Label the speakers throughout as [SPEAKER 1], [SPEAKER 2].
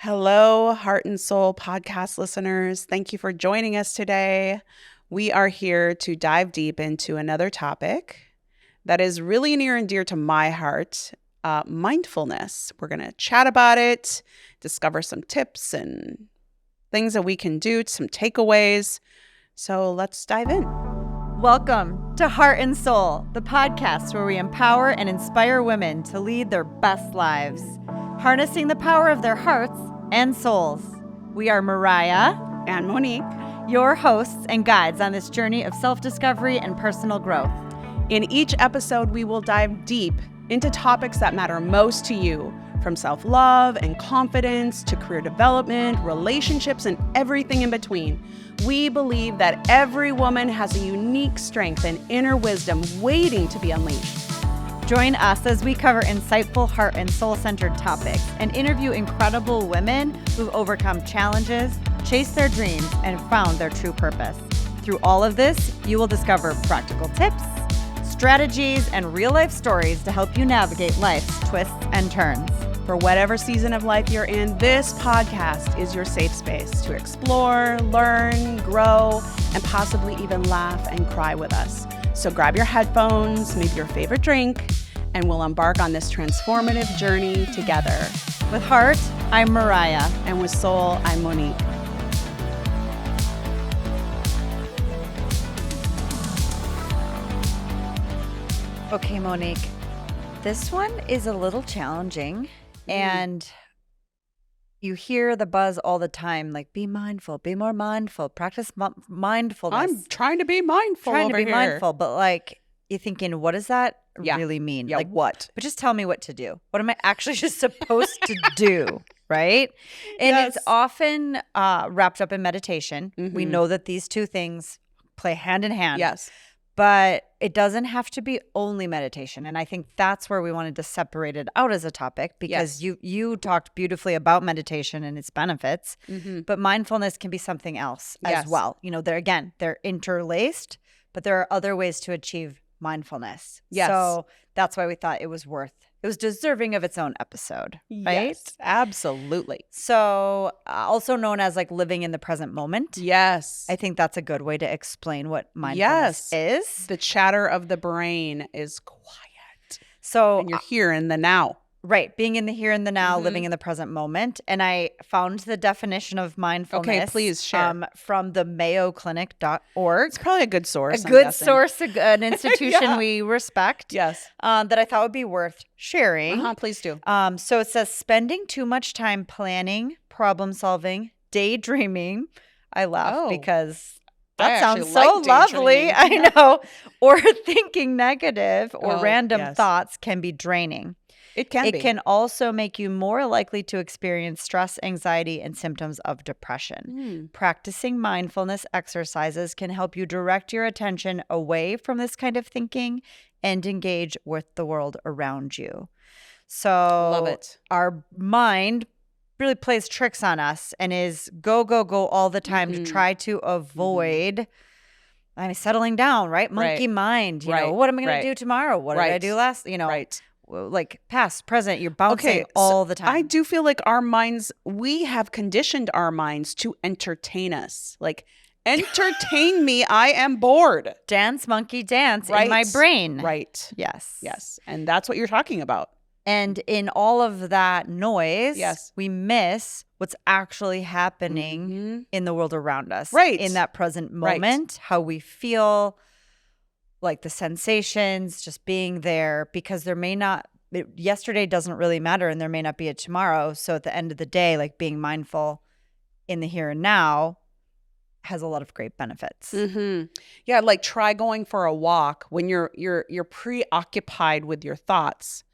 [SPEAKER 1] Hello, Heart and Soul podcast listeners. Thank you for joining us today. We are here to dive deep into another topic that is really near and dear to my heart, mindfulness. We're going to chat about it, discover some tips and things that we can do, some takeaways. So let's dive in.
[SPEAKER 2] Welcome to Heart and Soul, the podcast where we empower and inspire women to lead their best lives, harnessing the power of their hearts and souls. We are Mariah
[SPEAKER 1] and Monique,
[SPEAKER 2] your hosts and guides on this journey of self-discovery and personal growth.
[SPEAKER 1] In each episode, we will dive deep into topics that matter most to you, from self-love and confidence to career development, relationships, and everything in between. We believe that every woman has a unique strength and inner wisdom waiting to be unleashed.
[SPEAKER 2] Join us as we cover insightful heart and soul-centered topics and interview incredible women who've overcome challenges, chased their dreams, and found their true purpose. Through all of this, you will discover practical tips, strategies, and real-life stories to help you navigate life's twists and turns.
[SPEAKER 1] For whatever season of life you're in, this podcast is your safe space to explore, learn, grow, and possibly even laugh and cry with us. So grab your headphones, maybe your favorite drink, and we'll embark on this transformative journey together.
[SPEAKER 2] With heart, I'm Mariah.
[SPEAKER 1] And with soul, I'm Monique.
[SPEAKER 2] Okay, Monique, this one is a little challenging. And you hear the buzz all the time, like, be mindful, be more mindful, practice mindfulness.
[SPEAKER 1] I'm trying to be mindful
[SPEAKER 2] mindful, but like, you're thinking, what does that really mean?
[SPEAKER 1] Yeah,
[SPEAKER 2] like
[SPEAKER 1] what?
[SPEAKER 2] But just tell me what to do. What am I actually just supposed to do, right? And
[SPEAKER 1] Yes.
[SPEAKER 2] it's often wrapped up in meditation.
[SPEAKER 1] Mm-hmm.
[SPEAKER 2] We know that these two things play hand in hand.
[SPEAKER 1] Yes.
[SPEAKER 2] But it doesn't have to be only meditation. And I think that's where we wanted to separate it out as a topic, because you talked beautifully about meditation and its benefits, but mindfulness can be something else as well. You know, they're interlaced, but there are other ways to achieve mindfulness.
[SPEAKER 1] Yes.
[SPEAKER 2] So that's why we thought it was deserving of its own episode, right?
[SPEAKER 1] Yes, absolutely.
[SPEAKER 2] So also known as like living in the present moment.
[SPEAKER 1] Yes.
[SPEAKER 2] I think that's a good way to explain what mindfulness is.
[SPEAKER 1] The chatter of the brain is quiet.
[SPEAKER 2] So
[SPEAKER 1] And you're here in the now.
[SPEAKER 2] Right. Being in the here and the now, living in the present moment. And I found the definition of mindfulness.
[SPEAKER 1] Okay, please share.
[SPEAKER 2] From the mayoclinic.org.
[SPEAKER 1] It's probably a good source.
[SPEAKER 2] An institution we respect.
[SPEAKER 1] Yes.
[SPEAKER 2] That I thought would be worth sharing.
[SPEAKER 1] Please do.
[SPEAKER 2] So it says spending too much time planning, problem solving, daydreaming. I laugh because that sounds so lovely. I know. Or thinking negative or random thoughts can be draining.
[SPEAKER 1] It can be.
[SPEAKER 2] It can also make you more likely to experience stress, anxiety, and symptoms of depression. Practicing mindfulness exercises can help you direct your attention away from this kind of thinking and engage with the world around you. So
[SPEAKER 1] love it.
[SPEAKER 2] Our mind really plays tricks on us and is go, go, go all the time to try to avoid settling down, right? Monkey mind. You know, what am I going to do tomorrow? What did I do last? Like past, present, you're bouncing all the time.
[SPEAKER 1] I do feel like our minds, we have conditioned our minds to entertain us. Like, entertain me, I am bored.
[SPEAKER 2] Dance, monkey, dance in my brain.
[SPEAKER 1] Right.
[SPEAKER 2] Yes.
[SPEAKER 1] Yes. And that's what you're talking about.
[SPEAKER 2] And in all of that noise, we miss what's actually happening in the world around us.
[SPEAKER 1] Right.
[SPEAKER 2] In that present moment, how we feel, like the sensations, just being there, because there may not, yesterday doesn't really matter and there may not be a tomorrow. So at the end of the day, like being mindful in the here and now has a lot of great benefits.
[SPEAKER 1] Yeah, like try going for a walk when you're preoccupied with your thoughts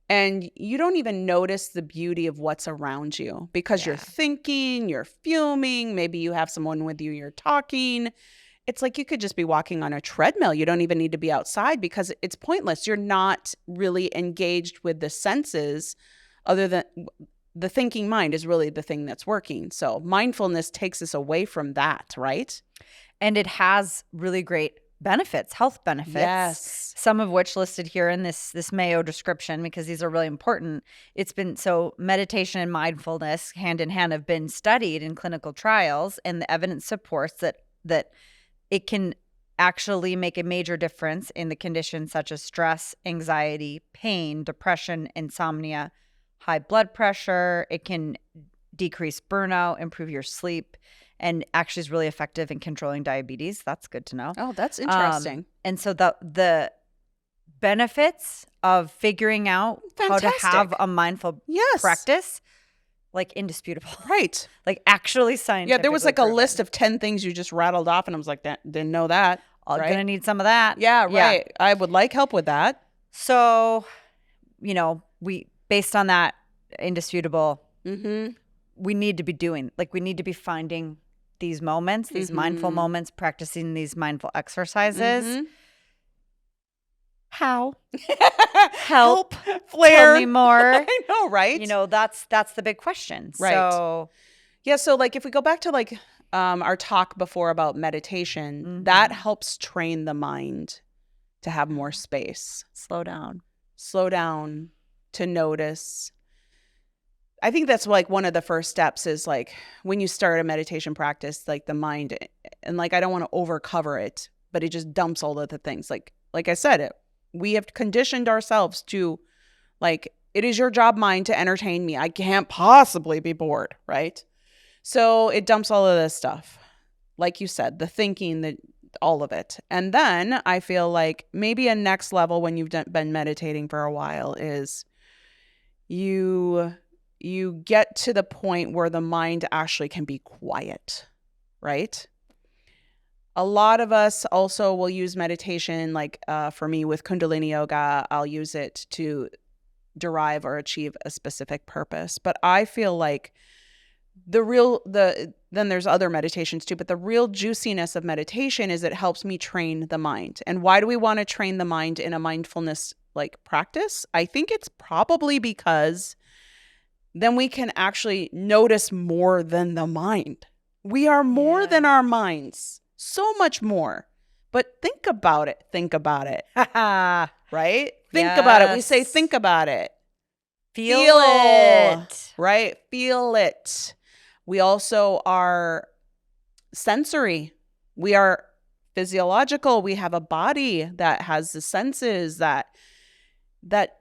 [SPEAKER 1] and you don't even notice the beauty of what's around you because you're thinking, you're fuming, maybe you have someone with you, you're talking. It's like you could just be walking on a treadmill. You don't even need to be outside because it's pointless. You're not really engaged with the senses other than the thinking mind is really the thing that's working. So mindfulness takes us away from that, right?
[SPEAKER 2] And it has really great benefits, health benefits.
[SPEAKER 1] Yes.
[SPEAKER 2] Some of which listed here in this Mayo description, because these are really important. It's been so meditation and mindfulness hand in hand have been studied in clinical trials, and the evidence supports that it can actually make a major difference in the conditions such as stress, anxiety, pain, depression, insomnia, high blood pressure. It can decrease burnout, improve your sleep, and actually is really effective in controlling diabetes. That's good to know.
[SPEAKER 1] Oh, that's interesting.
[SPEAKER 2] And so the benefits of figuring out how to have a mindful practice, like indisputable.
[SPEAKER 1] Right.
[SPEAKER 2] Like actually scientifically.
[SPEAKER 1] Yeah, there was like a
[SPEAKER 2] proven.
[SPEAKER 1] list of 10 things you just rattled off, and I was like, didn't know that.
[SPEAKER 2] I'm
[SPEAKER 1] right?
[SPEAKER 2] going to need some of that.
[SPEAKER 1] Yeah, right. I would like help with that.
[SPEAKER 2] So, we, based on that indisputable, we need to be doing, we need to be finding these moments, these mindful moments, practicing these mindful exercises. How? Help.
[SPEAKER 1] Flair.
[SPEAKER 2] Tell me more.
[SPEAKER 1] I know, right?
[SPEAKER 2] That's the big question.
[SPEAKER 1] Right.
[SPEAKER 2] So,
[SPEAKER 1] yeah. So if we go back to our talk before about meditation, that helps train the mind to have more space.
[SPEAKER 2] Slow down,
[SPEAKER 1] to notice. I think that's one of the first steps is when you start a meditation practice, the mind, and I don't want to overcover it, but it just dumps all of the things. Like I said, we have conditioned ourselves to it is your job, mind, to entertain me. I can't possibly be bored, right? So it dumps all of this stuff. Like you said, the thinking, all of it. And then I feel like maybe a next level when you've been meditating for a while is you get to the point where the mind actually can be quiet, right? A lot of us also will use meditation, for me with Kundalini Yoga, I'll use it to derive or achieve a specific purpose. But I feel like then there's other meditations too, but the real juiciness of meditation is it helps me train the mind. And why do we want to train the mind in a mindfulness practice? I think it's probably because then we can actually notice more than the mind. We are more than our minds, so much more. But think about it. Right? Think about it. We say, think about it.
[SPEAKER 2] Feel it.
[SPEAKER 1] Right? Feel it. We also are sensory. We are physiological. We have a body that has the senses that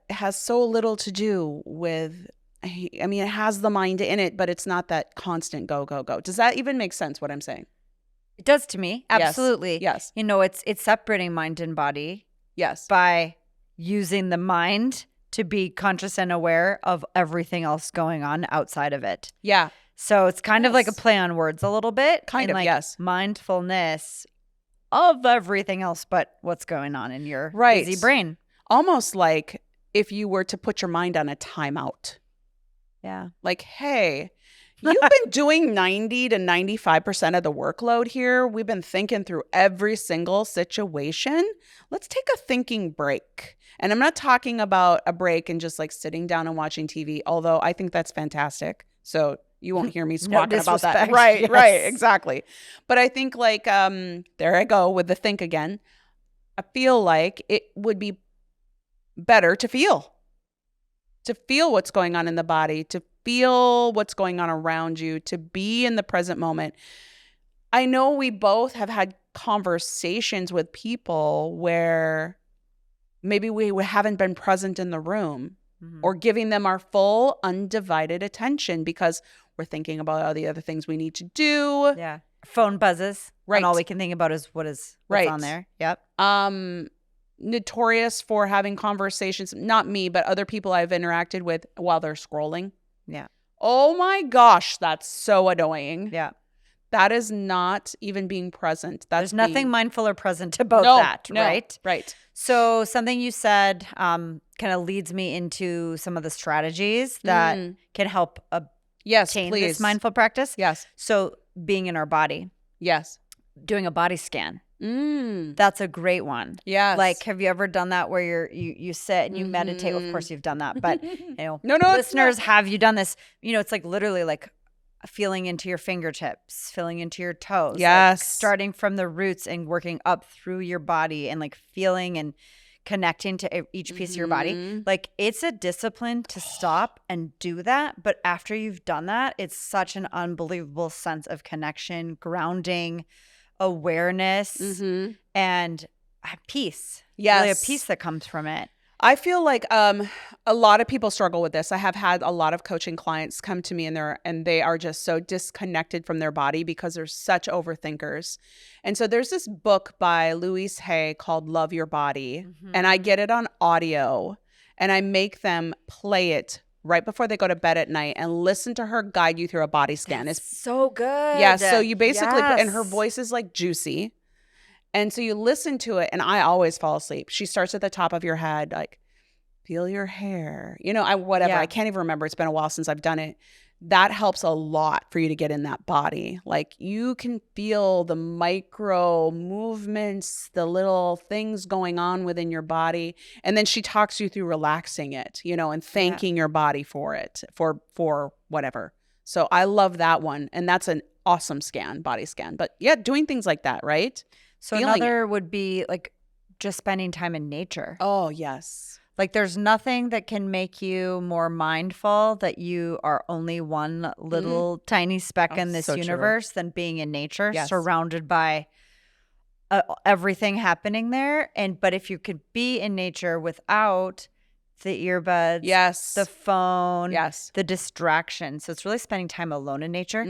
[SPEAKER 1] has so little to do with, it has the mind in it, but it's not that constant go, go, go. Does that even make sense what I'm saying?
[SPEAKER 2] It does to me. Absolutely.
[SPEAKER 1] Yes.
[SPEAKER 2] It's separating mind and body.
[SPEAKER 1] Yes.
[SPEAKER 2] By using the mind to be conscious and aware of everything else going on outside of it.
[SPEAKER 1] Yeah.
[SPEAKER 2] So it's kind of like a play on words a little bit.
[SPEAKER 1] Yes.
[SPEAKER 2] Mindfulness of everything else but what's going on in your busy brain.
[SPEAKER 1] Almost like if you were to put your mind on a timeout.
[SPEAKER 2] Yeah.
[SPEAKER 1] Hey, you've been doing 90 to 95% of the workload here. We've been thinking through every single situation. Let's take a thinking break. And I'm not talking about a break and just sitting down and watching TV, although I think that's fantastic. So you won't hear me squawking about that. Right,
[SPEAKER 2] yes.
[SPEAKER 1] Right, exactly. But I think there I go with the think again. I feel like it would be better to feel what's going on in the body, to feel what's going on around you, to be in the present moment. I know we both have had conversations with people where maybe we haven't been present in the room or giving them our full undivided attention because we're thinking about all the other things we need to do.
[SPEAKER 2] Yeah. Phone buzzes.
[SPEAKER 1] Right.
[SPEAKER 2] And all we can think about is what's on there. Yep.
[SPEAKER 1] Notorious for having conversations, not me, but other people I've interacted with while they're scrolling.
[SPEAKER 2] Yeah.
[SPEAKER 1] Oh my gosh, that's so annoying.
[SPEAKER 2] Yeah.
[SPEAKER 1] That is not even being present.
[SPEAKER 2] There's nothing mindful or present about that, right?
[SPEAKER 1] Right.
[SPEAKER 2] So something you said kind of leads me into some of the strategies that can help obtain this mindful practice.
[SPEAKER 1] Yes.
[SPEAKER 2] So being in our body.
[SPEAKER 1] Yes.
[SPEAKER 2] Doing a body scan. That's a great one.
[SPEAKER 1] Yes.
[SPEAKER 2] Have you ever done that where you sit and you meditate? Of course you've done that, but
[SPEAKER 1] No,
[SPEAKER 2] listeners, have you done this? It's literally feeling into your fingertips, feeling into your toes.
[SPEAKER 1] Yes.
[SPEAKER 2] Like starting from the roots and working up through your body and like feeling and connecting to each piece of your body. Like it's a discipline to stop and do that. But after you've done that, it's such an unbelievable sense of connection, grounding, awareness, and peace.
[SPEAKER 1] Yes.
[SPEAKER 2] Really a peace that comes from it.
[SPEAKER 1] I feel like a lot of people struggle with this. I have had a lot of coaching clients come to me and they are just so disconnected from their body because they're such overthinkers. And so there's this book by Louise Hay called Love Your Body. And I get it on audio and I make them play it right before they go to bed at night and listen to her guide you through a body scan.
[SPEAKER 2] It's so good.
[SPEAKER 1] Yeah. So you basically, and her voice is like juicy. And so you listen to it and I always fall asleep. She starts at the top of your head, like feel your hair, whatever. I can't even remember. It's been a while since I've done it. That helps a lot for you to get in that body. Like you can feel the micro movements, the little things going on within your body. And then she talks you through relaxing it, and thanking your body for it, for whatever. So I love that one. And that's an awesome body scan. But yeah, doing things like that, right?
[SPEAKER 2] So another would be like just spending time in nature.
[SPEAKER 1] Oh, yes.
[SPEAKER 2] Like there's nothing that can make you more mindful that you are only one little tiny speck in this universe than being in nature, surrounded by everything happening there. But if you could be in nature without the earbuds, the phone, the distraction. So it's really spending time alone in nature.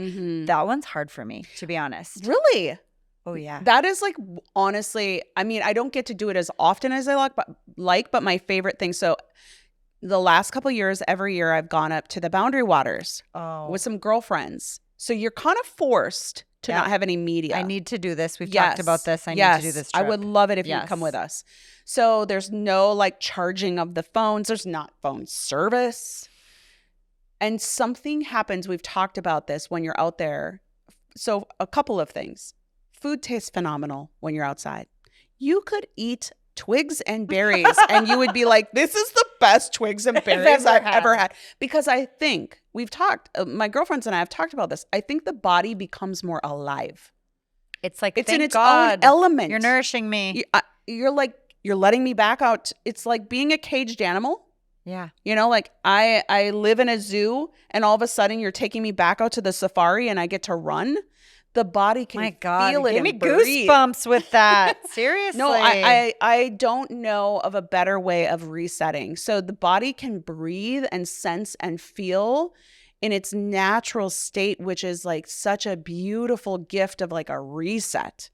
[SPEAKER 2] That one's hard for me, to be honest.
[SPEAKER 1] Really?
[SPEAKER 2] Oh, yeah.
[SPEAKER 1] That is like, honestly, I mean, I don't get to do it as often as I like, but my favorite thing. So the last couple of years, every year I've gone up to the Boundary Waters with some girlfriends. So you're kind of forced to not have any media.
[SPEAKER 2] I need to do this. We've talked about this. I need to do this trip.
[SPEAKER 1] I would love it if you'd come with us. So there's no like charging of the phones. There's not phone service. And something happens. We've talked about this when you're out there. So a couple of things. Food tastes phenomenal when you're outside. You could eat twigs and berries and you would be like, this is the best twigs and berries I've ever had. Because I think we've talked, my girlfriends and I have talked about this. I think the body becomes more alive.
[SPEAKER 2] It's like,
[SPEAKER 1] it's in its own element.
[SPEAKER 2] You're nourishing me.
[SPEAKER 1] You're like, you're letting me back out. It's like being a caged animal.
[SPEAKER 2] Yeah.
[SPEAKER 1] Like I live in a zoo and all of a sudden you're taking me back out to the safari and I get to run. The body can feel it.
[SPEAKER 2] Give me goosebumps with that. Seriously.
[SPEAKER 1] No, I don't know of a better way of resetting. So the body can breathe and sense and feel in its natural state, which is like such a beautiful gift of like a reset.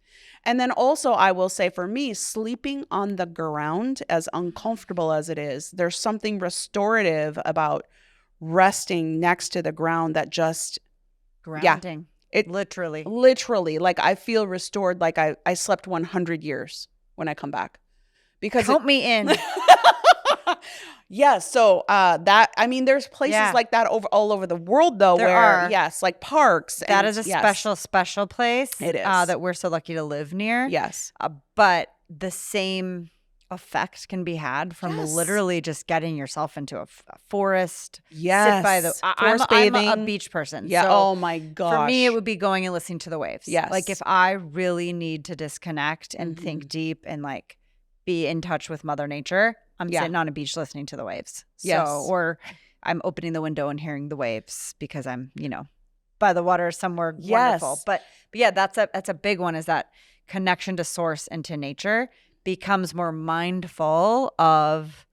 [SPEAKER 1] And then also I will say for me, sleeping on the ground, as uncomfortable as it is, there's something restorative about resting next to the ground that just
[SPEAKER 2] grounding.
[SPEAKER 1] It literally, like I feel restored, like I slept 100 years when I come back. Because
[SPEAKER 2] count me in.
[SPEAKER 1] Yes. So that, I mean, there's places like that all over the world, though, like parks.
[SPEAKER 2] That is a special place.
[SPEAKER 1] It is.
[SPEAKER 2] That we're so lucky to live near.
[SPEAKER 1] Yes.
[SPEAKER 2] But the same effect can be had from literally just getting yourself into a forest.
[SPEAKER 1] Yes.
[SPEAKER 2] Sit by the
[SPEAKER 1] forest bathing.
[SPEAKER 2] I'm a beach person.
[SPEAKER 1] Yeah.
[SPEAKER 2] So
[SPEAKER 1] oh my gosh.
[SPEAKER 2] For me, it would be going and listening to the waves.
[SPEAKER 1] Yes.
[SPEAKER 2] Like if I really need to disconnect and think deep and like be in touch with Mother Nature, I'm sitting on a beach listening to the waves.
[SPEAKER 1] Yes.
[SPEAKER 2] So, or I'm opening the window and hearing the waves because I'm, by the water somewhere wonderful. But yeah, that's a big one, is that connection to source and to nature becomes more mindful of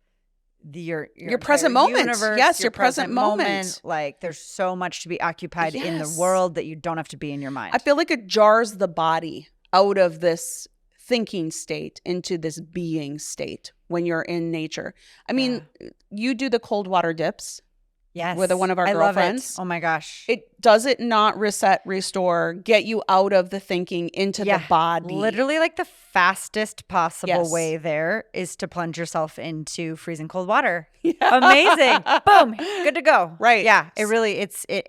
[SPEAKER 2] your
[SPEAKER 1] present moment.
[SPEAKER 2] Universe,
[SPEAKER 1] yes, your present moment.
[SPEAKER 2] Like there's so much to be occupied in the world that you don't have to be in your mind.
[SPEAKER 1] I feel like it jars the body out of this thinking state into this being state when you're in nature. I mean, you do the cold water dips.
[SPEAKER 2] Yes.
[SPEAKER 1] With one of our girlfriends.
[SPEAKER 2] Oh my gosh.
[SPEAKER 1] Does it not reset, restore, get you out of the thinking into the body?
[SPEAKER 2] Literally like the fastest possible way there is to plunge yourself into freezing cold water. Yeah. Amazing. Boom. Good to go.
[SPEAKER 1] Right.
[SPEAKER 2] Yeah. It really,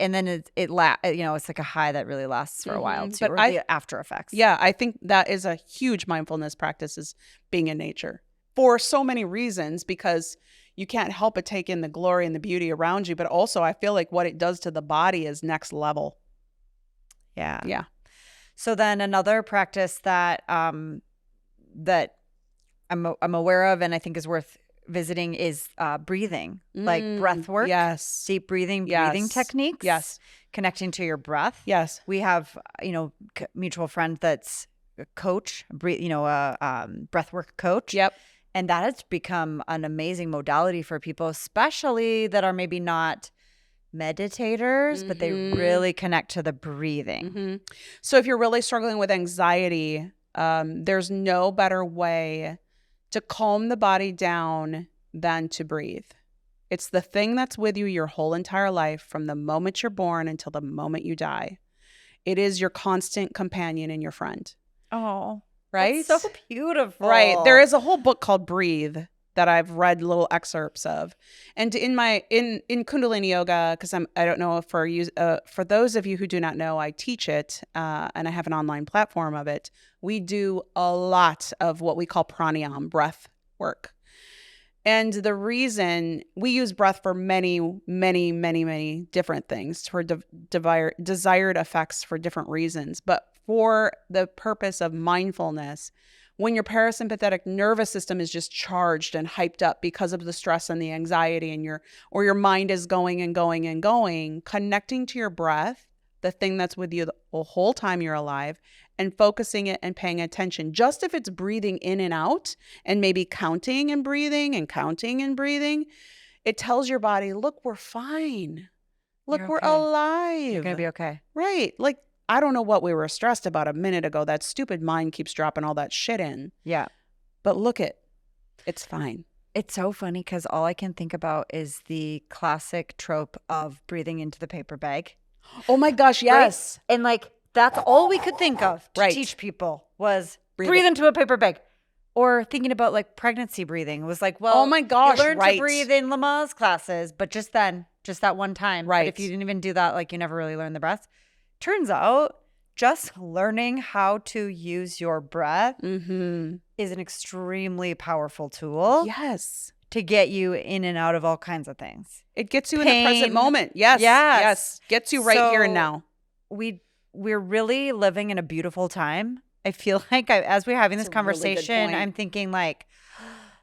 [SPEAKER 2] and then it's like a high that really lasts for a while too. But the after effects.
[SPEAKER 1] Yeah. I think that is a huge mindfulness practice, is being in nature for so many reasons, because you can't help but take in the glory and the beauty around you. But also I feel like what it does to the body is next level.
[SPEAKER 2] Yeah.
[SPEAKER 1] Yeah.
[SPEAKER 2] So then another practice that that I'm aware of and I think is worth visiting is breathing, like breath work.
[SPEAKER 1] Yes.
[SPEAKER 2] Deep breathing
[SPEAKER 1] Yes.
[SPEAKER 2] techniques.
[SPEAKER 1] Yes.
[SPEAKER 2] Connecting to your breath.
[SPEAKER 1] Yes.
[SPEAKER 2] We have, mutual friend that's a coach, breathwork coach.
[SPEAKER 1] Yep.
[SPEAKER 2] And that has become an amazing modality for people, especially that are maybe not meditators, but they really connect to the breathing.
[SPEAKER 1] So if you're really struggling with anxiety, there's no better way to calm the body down than to breathe. It's the thing that's with you your whole entire life, from the moment you're born until the moment you die. It is your constant companion and your friend.
[SPEAKER 2] Oh,
[SPEAKER 1] right?
[SPEAKER 2] That's so beautiful.
[SPEAKER 1] Right. There is a whole book called Breathe that I've read little excerpts of. And in Kundalini Yoga, because I don't know if for those of you who do not know, I teach it and I have an online platform of it. We do a lot of what we call pranayama, breath work. And the reason we use breath for many, many, many, many different things, for desired effects for different reasons, but for the purpose of mindfulness, when your parasympathetic nervous system is just charged and hyped up because of the stress and the anxiety, and your mind is going and going and going, connecting to your breath, the thing that's with you the whole time you're alive, and focusing it and paying attention, just if it's breathing in and out and maybe counting and breathing and counting and breathing, it tells your body, look, we're fine. Look, we're alive.
[SPEAKER 2] You're going to be okay.
[SPEAKER 1] Right. Like, I don't know what we were stressed about a minute ago. That stupid mind keeps dropping all that shit in.
[SPEAKER 2] Yeah.
[SPEAKER 1] But look it's fine.
[SPEAKER 2] It's so funny because all I can think about is the classic trope of breathing into the paper bag.
[SPEAKER 1] Oh my gosh, yes.
[SPEAKER 2] Right? And like, that's all we could think of to teach people was breathe into a paper bag. Or thinking about like pregnancy breathing. It was like, well,
[SPEAKER 1] oh my gosh,
[SPEAKER 2] you learned to breathe in Lamaze classes, but just that one time.
[SPEAKER 1] Right.
[SPEAKER 2] But if you didn't even do that, like you never really learned the breath. Turns out just learning how to use your breath is an extremely powerful tool.
[SPEAKER 1] Yes.
[SPEAKER 2] To get you in and out of all kinds of things.
[SPEAKER 1] It gets you in the present moment. Yes. Yes. Gets you right here and now.
[SPEAKER 2] We're really living in a beautiful time. I feel like as we're having this conversation, really I'm thinking like,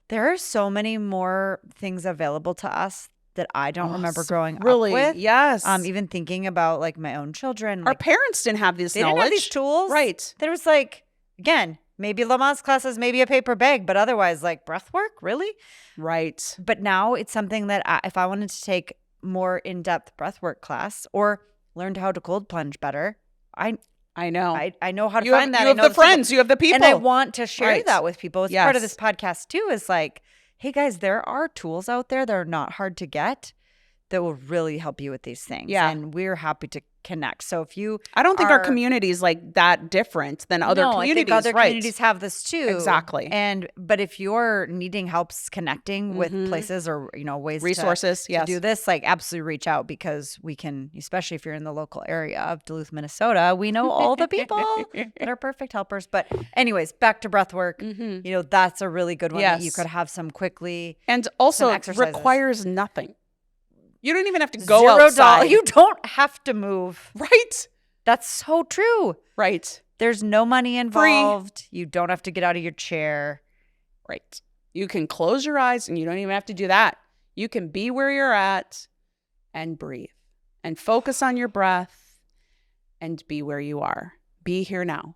[SPEAKER 2] there are so many more things available to us that I don't remember growing up with.
[SPEAKER 1] Yes.
[SPEAKER 2] Even thinking about like my own children.
[SPEAKER 1] Our parents didn't have this knowledge.
[SPEAKER 2] They didn't have these tools.
[SPEAKER 1] Right.
[SPEAKER 2] There was like, again, maybe Lamaze classes, maybe a paper bag, but otherwise like breath work, really?
[SPEAKER 1] Right.
[SPEAKER 2] But now it's something that if I wanted to take more in-depth breath work class or learned how to cold plunge better, I know. I know how to find that.
[SPEAKER 1] You have the friends. You have the people.
[SPEAKER 2] And I want to share that with people. It's part of this podcast too, is like, hey guys, there are tools out there that are not hard to get that will really help you with these things.
[SPEAKER 1] Yeah.
[SPEAKER 2] And we're happy to connect. So if you
[SPEAKER 1] I don't think our community is like that different than other communities.
[SPEAKER 2] I think other communities have this too.
[SPEAKER 1] Exactly.
[SPEAKER 2] But if you're needing help connecting with places or ways
[SPEAKER 1] resources
[SPEAKER 2] to do this, like absolutely reach out, because we can, especially if you're in the local area of Duluth, Minnesota, we know all the people that are perfect helpers. But anyways, back to breath work. That's a really good one that you could have some quickly.
[SPEAKER 1] And also requires nothing. You don't even have to go outside.
[SPEAKER 2] You don't have to move.
[SPEAKER 1] Right.
[SPEAKER 2] That's so true.
[SPEAKER 1] Right.
[SPEAKER 2] There's no money involved. Free. You don't have to get out of your chair.
[SPEAKER 1] Right. You can close your eyes and you don't even have to do that. You can be where you're at and breathe and focus on your breath and be where you are. Be here now.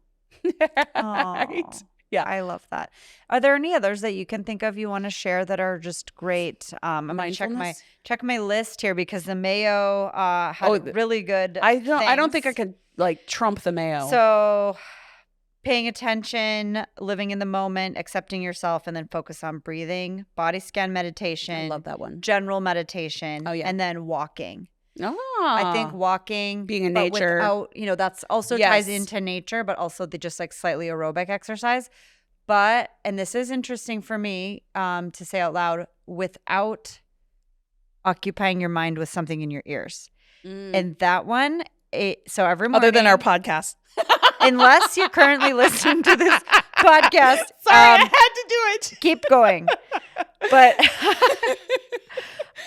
[SPEAKER 2] Right. Yeah, I love that. Are there any others that you can think of you want to share that are just great? I'm going to check my list here, because the Mayo had really good.
[SPEAKER 1] I don't think I could like trump the Mayo.
[SPEAKER 2] So, paying attention, living in the moment, accepting yourself, and then focus on breathing. Body scan meditation.
[SPEAKER 1] I love that one.
[SPEAKER 2] General meditation. Oh yeah, and then walking. I think walking,
[SPEAKER 1] being in nature,
[SPEAKER 2] without, that's also ties into nature, but also the just like slightly aerobic exercise. And this is interesting for me to say out loud, without occupying your mind with something in your ears. And that one, so every morning,
[SPEAKER 1] other than our podcast,
[SPEAKER 2] unless you're currently listening to this podcast,
[SPEAKER 1] sorry, I had to do it.
[SPEAKER 2] Keep going. But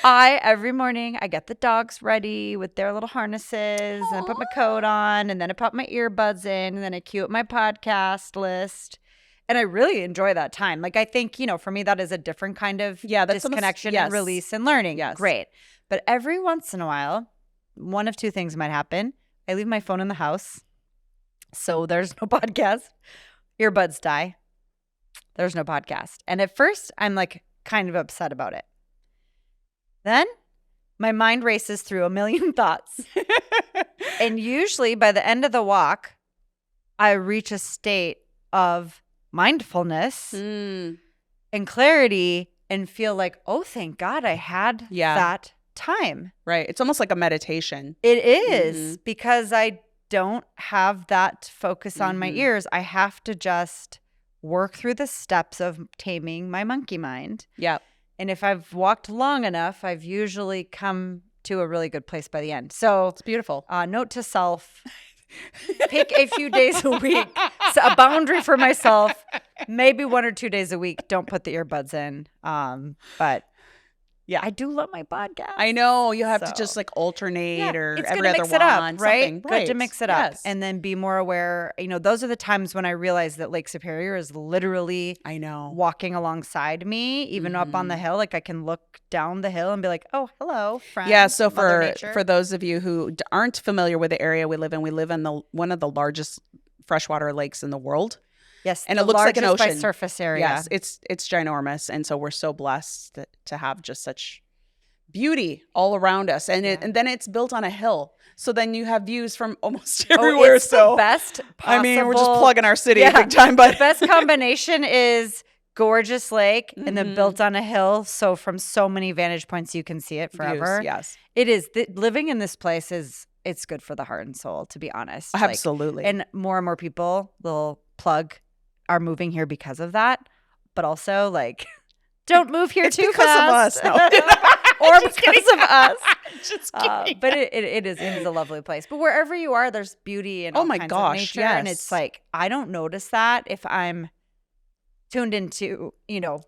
[SPEAKER 2] Every morning, I get the dogs ready with their little harnesses, and I put my coat on, and then I pop my earbuds in, and then I cue up my podcast list. And I really enjoy that time. Like, I think, for me, that is a different kind of
[SPEAKER 1] that's
[SPEAKER 2] disconnection
[SPEAKER 1] almost,
[SPEAKER 2] and release and learning.
[SPEAKER 1] Yes.
[SPEAKER 2] Great. But every once in a while, one of two things might happen. I leave my phone in the house, so there's no podcast. Earbuds die. There's no podcast. And at first, I'm like kind of upset about it. Then my mind races through a million thoughts. And usually by the end of the walk, I reach a state of mindfulness and clarity and feel like, oh, thank God I had that time.
[SPEAKER 1] Right. It's almost like a meditation.
[SPEAKER 2] It is because I don't have that focus on my ears. I have to just work through the steps of taming my monkey mind.
[SPEAKER 1] Yeah.
[SPEAKER 2] And if I've walked long enough, I've usually come to a really good place by the end. So
[SPEAKER 1] it's beautiful.
[SPEAKER 2] Note to self, pick a few days a week, a boundary for myself, maybe 1 or 2 days a week. Don't put the earbuds in. But yeah, I do love my podcast.
[SPEAKER 1] I know you have to just like alternate or
[SPEAKER 2] it's
[SPEAKER 1] every
[SPEAKER 2] gonna
[SPEAKER 1] other
[SPEAKER 2] mix it up,
[SPEAKER 1] one,
[SPEAKER 2] right?
[SPEAKER 1] Something.
[SPEAKER 2] Good to mix it up and then be more aware. Those are the times when I realize that Lake Superior is literally walking alongside me, even up on the hill. Like I can look down the hill and be like, oh, hello, friend.
[SPEAKER 1] Yeah. So for those of you who aren't familiar with the area we live in one of the largest freshwater lakes in the world.
[SPEAKER 2] Yes,
[SPEAKER 1] and it looks like an ocean
[SPEAKER 2] by surface area.
[SPEAKER 1] Yes, it's ginormous, and so we're so blessed to have just such beauty all around us, and and then it's built on a hill, so then you have views from almost everywhere.
[SPEAKER 2] It's the best possible.
[SPEAKER 1] I mean, we're just plugging our city big time, but
[SPEAKER 2] the best combination is gorgeous lake and then built on a hill, so from so many vantage points you can see it forever.
[SPEAKER 1] Views, yes,
[SPEAKER 2] it is. Living in this place it's good for the heart and soul, to be honest.
[SPEAKER 1] Absolutely,
[SPEAKER 2] and more people will plug. Are moving here because of that, but also like don't move here too fast.
[SPEAKER 1] Because of us, no.
[SPEAKER 2] Or because of us.
[SPEAKER 1] Just kidding.
[SPEAKER 2] But it is a lovely place. But wherever you are, there's beauty and all kinds of nature.
[SPEAKER 1] Yes.
[SPEAKER 2] And it's like I don't notice that if I'm tuned into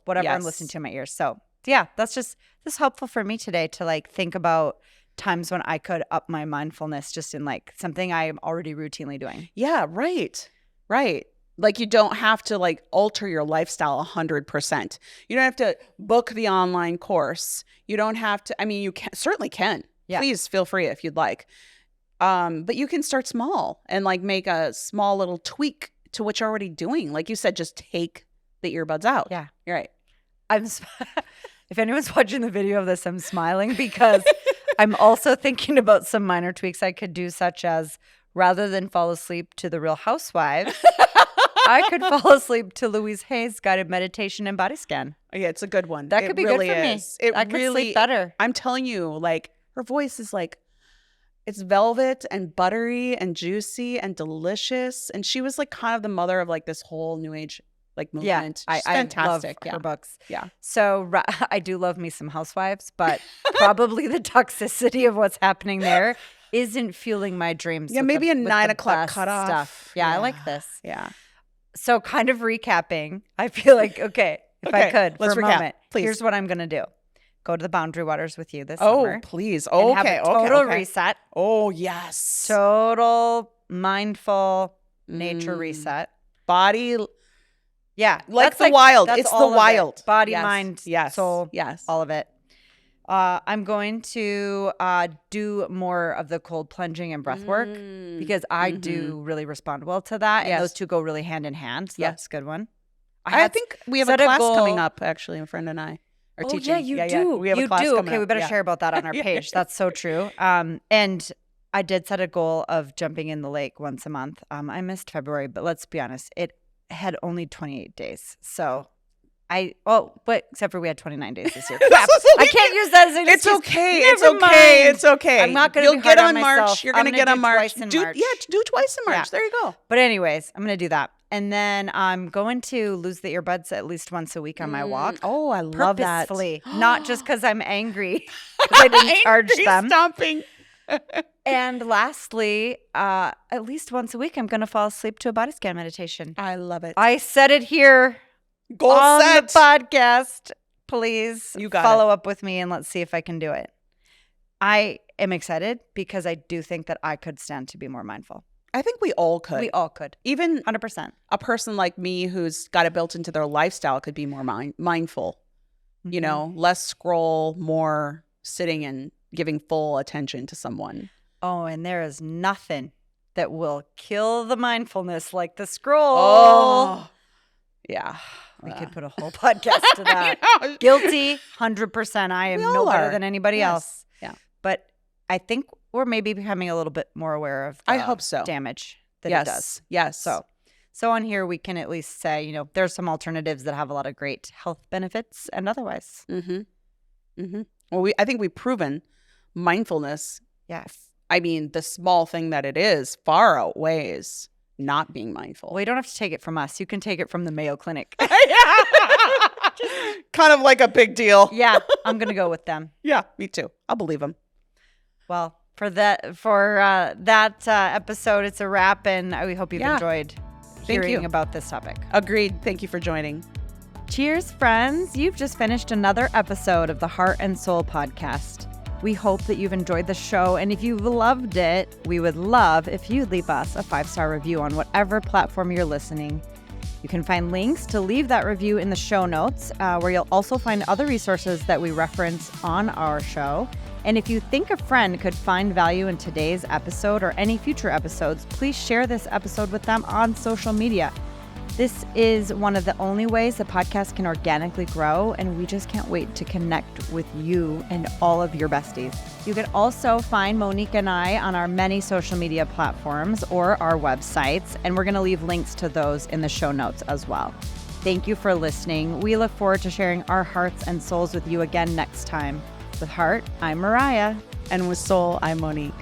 [SPEAKER 2] whatever I'm listening to in my ears. So yeah, this is helpful for me today to like think about times when I could up my mindfulness just in like something I am already routinely doing.
[SPEAKER 1] Yeah, right. Like you don't have to like alter your lifestyle 100%. You don't have to book the online course. You don't have to. I mean, you certainly can. Yeah. Please feel free if you'd like. But you can start small and like make a small little tweak to what you're already doing. Like you said, just take the earbuds out.
[SPEAKER 2] Yeah,
[SPEAKER 1] you're right.
[SPEAKER 2] If anyone's watching the video of this, I'm smiling because I'm also thinking about some minor tweaks I could do, such as rather than fall asleep to The Real Housewives. I could fall asleep to Louise Hay's guided meditation and body scan.
[SPEAKER 1] Yeah, it's a good one.
[SPEAKER 2] That could be really good for me. I could sleep better.
[SPEAKER 1] I'm telling you, like her voice is like, it's velvet and buttery and juicy and delicious. And she was like kind of the mother of like this whole new age like movement.
[SPEAKER 2] Yeah,
[SPEAKER 1] She's fantastic.
[SPEAKER 2] I love her books.
[SPEAKER 1] Yeah.
[SPEAKER 2] So I do love me some Housewives, but probably the toxicity of what's happening there isn't fueling my dreams.
[SPEAKER 1] Yeah, maybe a 9 o'clock cutoff
[SPEAKER 2] stuff. Yeah, I like this.
[SPEAKER 1] Yeah.
[SPEAKER 2] So kind of recapping, I feel like, if I could,
[SPEAKER 1] let's
[SPEAKER 2] for a
[SPEAKER 1] recap,
[SPEAKER 2] moment,
[SPEAKER 1] please.
[SPEAKER 2] Here's what I'm going to do. Go to the Boundary Waters with you this summer.
[SPEAKER 1] Oh, please.
[SPEAKER 2] Oh, and have a total reset.
[SPEAKER 1] Oh, yes.
[SPEAKER 2] Total mindful nature reset.
[SPEAKER 1] Body.
[SPEAKER 2] Yeah.
[SPEAKER 1] Like the wild. It's the wild.
[SPEAKER 2] Body, mind, soul.
[SPEAKER 1] Yes.
[SPEAKER 2] All of it. I'm going to do more of the cold plunging and breath work because I do really respond well to that. And those two go really hand in hand. So that's a good one.
[SPEAKER 1] I think we have a class coming up, actually, a friend and I are teaching.
[SPEAKER 2] Yeah, you do.
[SPEAKER 1] Yeah. We have a class coming up.
[SPEAKER 2] We better share about that on our page. That's so true. And I did set a goal of jumping in the lake once a month. I missed February, but let's be honest, it had only 28 days. So except for we had 29 days this year. Crap. I can't use that as an excuse.
[SPEAKER 1] It's okay.
[SPEAKER 2] I'm not going to be hard on myself.
[SPEAKER 1] March. You're going to get on March.
[SPEAKER 2] Do
[SPEAKER 1] twice in March. Yeah. There you go.
[SPEAKER 2] But anyways, I'm going to do that. And then I'm going to lose the earbuds at least once a week on my walk.
[SPEAKER 1] Oh, I love that.
[SPEAKER 2] Purposefully. Not just because I'm angry because I didn't charge them.
[SPEAKER 1] Stomping.
[SPEAKER 2] And lastly, at least once a week, I'm going to fall asleep to a body scan meditation.
[SPEAKER 1] I love it.
[SPEAKER 2] I said it here.
[SPEAKER 1] Goal
[SPEAKER 2] on
[SPEAKER 1] set.
[SPEAKER 2] The podcast. please
[SPEAKER 1] You got
[SPEAKER 2] follow up with me and let's see if I can do it. I am excited because I do think that I could stand to be more mindful.
[SPEAKER 1] I think we all could.
[SPEAKER 2] We all could.
[SPEAKER 1] Even
[SPEAKER 2] 100%.
[SPEAKER 1] a person like me who's got it built into their lifestyle could be more mindful. You know, less scroll, more sitting and giving full attention to someone.
[SPEAKER 2] Oh, and there is nothing that will kill the mindfulness like the scroll.
[SPEAKER 1] Oh, yeah.
[SPEAKER 2] We could put a whole podcast to that. Guilty, 100%. I am
[SPEAKER 1] We
[SPEAKER 2] no
[SPEAKER 1] all
[SPEAKER 2] better
[SPEAKER 1] are.
[SPEAKER 2] than anybody
[SPEAKER 1] Yes.
[SPEAKER 2] else.
[SPEAKER 1] Yeah.
[SPEAKER 2] But I think we're maybe becoming a little bit more aware of the
[SPEAKER 1] I hope so.
[SPEAKER 2] damage that
[SPEAKER 1] Yes.
[SPEAKER 2] it does.
[SPEAKER 1] Yes.
[SPEAKER 2] So on here, we can at least say, you know, there's some alternatives that have a lot of great health benefits and otherwise.
[SPEAKER 1] Well, I think we've proven mindfulness.
[SPEAKER 2] Yes.
[SPEAKER 1] I mean, the small thing that it is far outweighs not being mindful.
[SPEAKER 2] Well, you don't have to take it from us. You can take it from the Mayo Clinic.
[SPEAKER 1] Kind of like a big deal.
[SPEAKER 2] Yeah, I'm going to go with them.
[SPEAKER 1] Yeah, me too. I'll believe them.
[SPEAKER 2] Well, for that episode, it's a wrap, and we hope you've enjoyed hearing about this topic.
[SPEAKER 1] Agreed. Thank you for joining.
[SPEAKER 2] Cheers, friends. You've just finished another episode of the Heart and Soul podcast. We hope that you've enjoyed the show, and if you've loved it, we would love if you'd leave us a 5-star review on whatever platform you're listening. You can find links to leave that review in the show notes, where you'll also find other resources that we reference on our show. And if you think a friend could find value in today's episode or any future episodes, please share this episode with them on social media. This is one of the only ways the podcast can organically grow, and we just can't wait to connect with you and all of your besties. You can also find Monique and I on our many social media platforms or our websites, and we're going to leave links to those in the show notes as well. Thank you for listening. We look forward to sharing our hearts and souls with you again next time. With Heart, I'm Mariah.
[SPEAKER 1] And with Soul, I'm Monique.